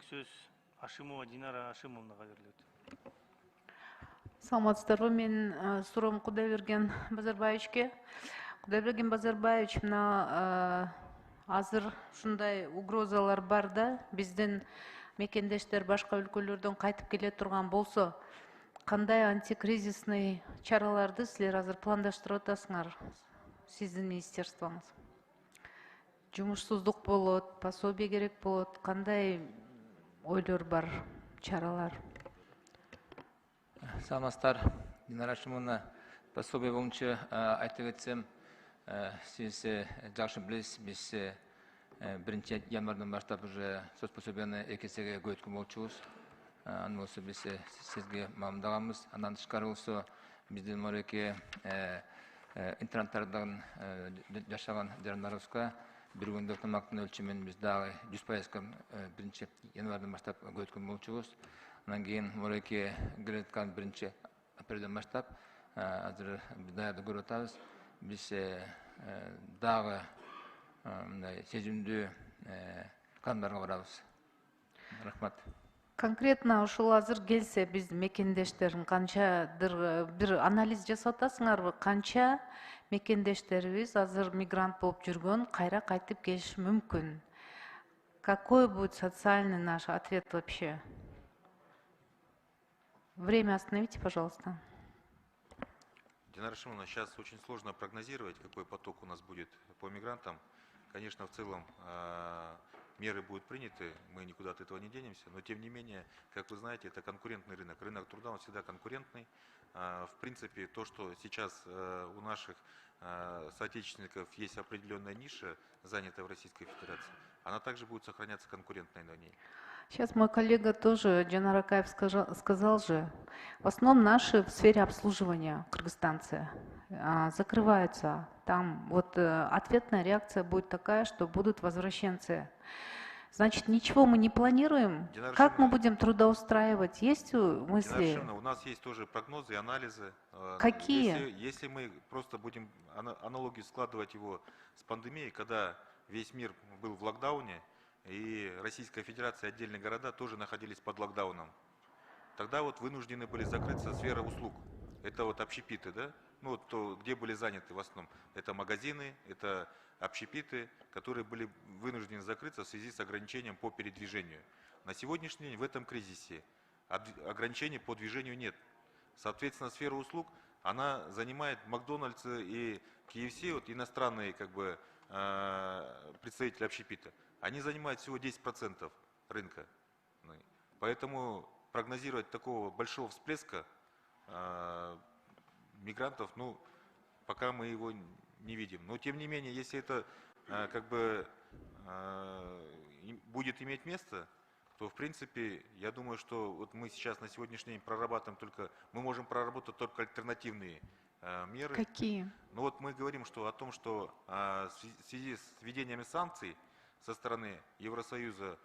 сөз Ашимова Динара Ашимовнаға беріледі. Саламатсыздарбы, мен суроом Кудайберген Базарбаевичке. Кудайберген Базарбаевич, мына азыр ушундай угрозалар бар да, биздин мекендештер башка өлкөлөрдөн кайтып келе турган болсо, кандай антикризисный чараларды силер азыр пландаштырып атасыңар, сиздин министерствоңуз? Жумушсуздук болот, пособие керек болот, кандай ойлор бар, чаралар? Саламатсыздар, Динара Ашимовна, пособие боюнча айтып кетсем, сиз жакшы билесиз, биз 1 январдан баштап уже сөз пособияны 2 эсеге көбөйткөн болчубуз. Аны болсо биз сизге маалымдаганбыз. Андан тышкары болсо биздин мореке интернаттардан жашаган жарандарыбызга бир күндүк тамактын өлчөмүн биз дагы 100%га 1 январдан баштап көбөйткөн болчубуз. Андан кийин мореке келеткан 1 апрелден баштап азыр даярдык көрүп атабыз. Биз дагы мындай сезимдүү кадамдарга барабыз. Рахмат. Конкретно ушул азыр келсе биз мекендештерин канчадыр бир анализ жасап атасыңарбы? Канча мекендештерибиз азыр мигрант болуп жүргөн, кайра кайтып келиши мүмкүн? Какой будет социальный наш ответ вообще? Время остановите, пожалуйста. Динара Ашимовна, сейчас очень сложно прогнозировать, какой поток у нас будет по мигрантам. Конечно, в целом меры будут приняты, мы никуда от этого не денемся, но тем не менее, как вы знаете, это конкурентный рынок. Рынок труда, он всегда конкурентный. В принципе, то, что сейчас у наших соотечественников есть определенная ниша, занятая в Российской Федерации, она также будет сохраняться конкурентной на ней. Сейчас мой коллега тоже, Джанар Акаев, сказал же, в основном наши в сфере обслуживания кыргызстанцы закрываются. Там вот ответная реакция будет такая, что будут возвращенцы. Значит, ничего мы не планируем. Как мы будем трудоустраивать? Есть мысли? У нас есть тоже прогнозы и анализы. Какие? Если мы просто будем аналогию складывать его с пандемией, когда весь мир был в локдауне, и Российская Федерация, отдельные города тоже находились под локдауном. Тогда вот вынуждены были закрыться сфера услуг. Это вот общепиты, да? Ну вот то, где были заняты в основном. Это магазины, это общепиты, которые были вынуждены закрыться в связи с ограничением по передвижению. На сегодняшний день в этом кризисе ограничений по движению нет. Соответственно, сфера услуг, она занимает Макдональдс и KFC, вот иностранные как бы представители общепита. Они занимают всего 10% рынка. Поэтому прогнозировать такого большого всплеска мигрантов, ну, пока мы его не видим. Но тем не менее, если это как бы будет иметь место, то в принципе, я думаю, что вот мы сейчас на сегодняшний день прорабатываем только, мы можем проработать только альтернативные меры. Какие? Ну вот мы говорим о том, что в связи с введением санкций со стороны Евросоюза,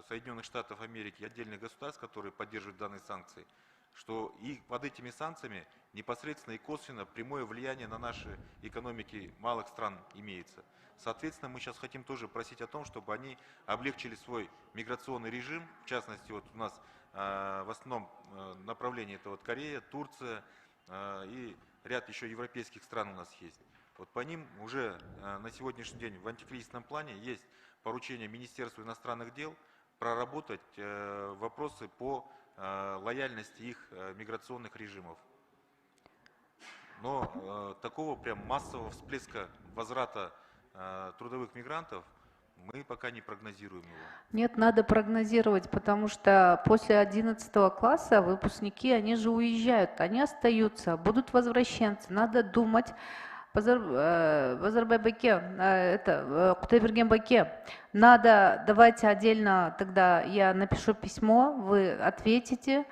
Соединенных Штатов Америки и отдельных государств, которые поддерживают данные санкции, что и под этими санкциями непосредственно и косвенно прямое влияние на наши экономики малых стран имеется. Соответственно, мы сейчас хотим тоже просить о том, чтобы они облегчили свой миграционный режим. В частности, вот у нас в основном направлении это вот Корея, Турция и ряд еще европейских стран у нас есть. Вот по ним уже на сегодняшний день в антикризисном плане есть поручение Министерству иностранных дел проработать вопросы по лояльности их миграционных режимов. Но такого прям массового всплеска возврата трудовых мигрантов мы пока не прогнозируем его. Нет, надо прогнозировать, потому что после 11 класса выпускники, они же уезжают, они остаются, будут возвращенцы. Надо думать. Базарбайбеке, это Кутайбергенбеке, надо, давайте отдельно, тогда я напишу письмо, вы ответите.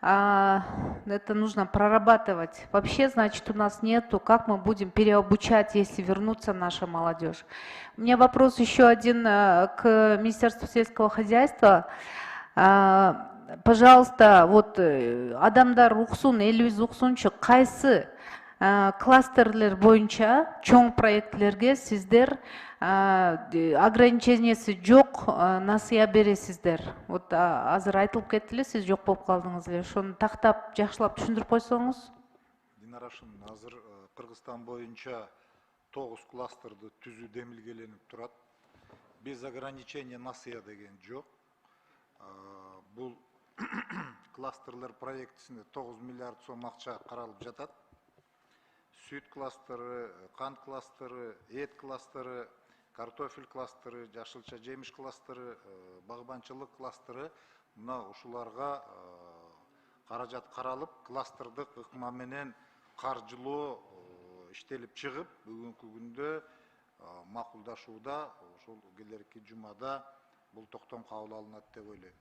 Это нужно прорабатывать. Вообще, значит, у нас нету, как мы будем переобучать, если вернуться наша молодежь. У меня вопрос еще один к Министерству сельского хозяйства. Пожалуйста, вот адамдар уксун, элибиз уксунчу, кайсы кластерлер боюнча чоң проектлерге сиздер ограничениясы жок насыя бересиздер. Вот азыр айтылып кетти эле, сиз жок болуп калдыңыз эле. Ошону тактап жакшылап түшүндүрүп койсоңуз. Динарашым, азыр Кыргызстан боюнча 9 кластерді түзүү демилгеленип турат. Без ограничения насыя деген жок. Бул кластерлер проектисинде 9 миллиард сом акча каралып жатат. Сүт кластеры, кант кластеры, эт кластеры, картофель кластеры, жашылча жемиш кластеры, багбанчылык кластеры, мына ушуларга каражат каралып, кластердык ыкма менен каржылоо иштелип чыгып, бүгүнкү күндө макулдашууда, ошол келерки жумада бул токтом кабыл алынат деп ойлойм.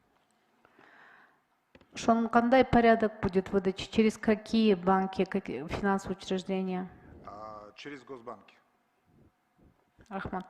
Ошонун кандай порядок будет выдачи? Через какие банки, какие финансовые учреждения? Через Госбанки. Рахмат.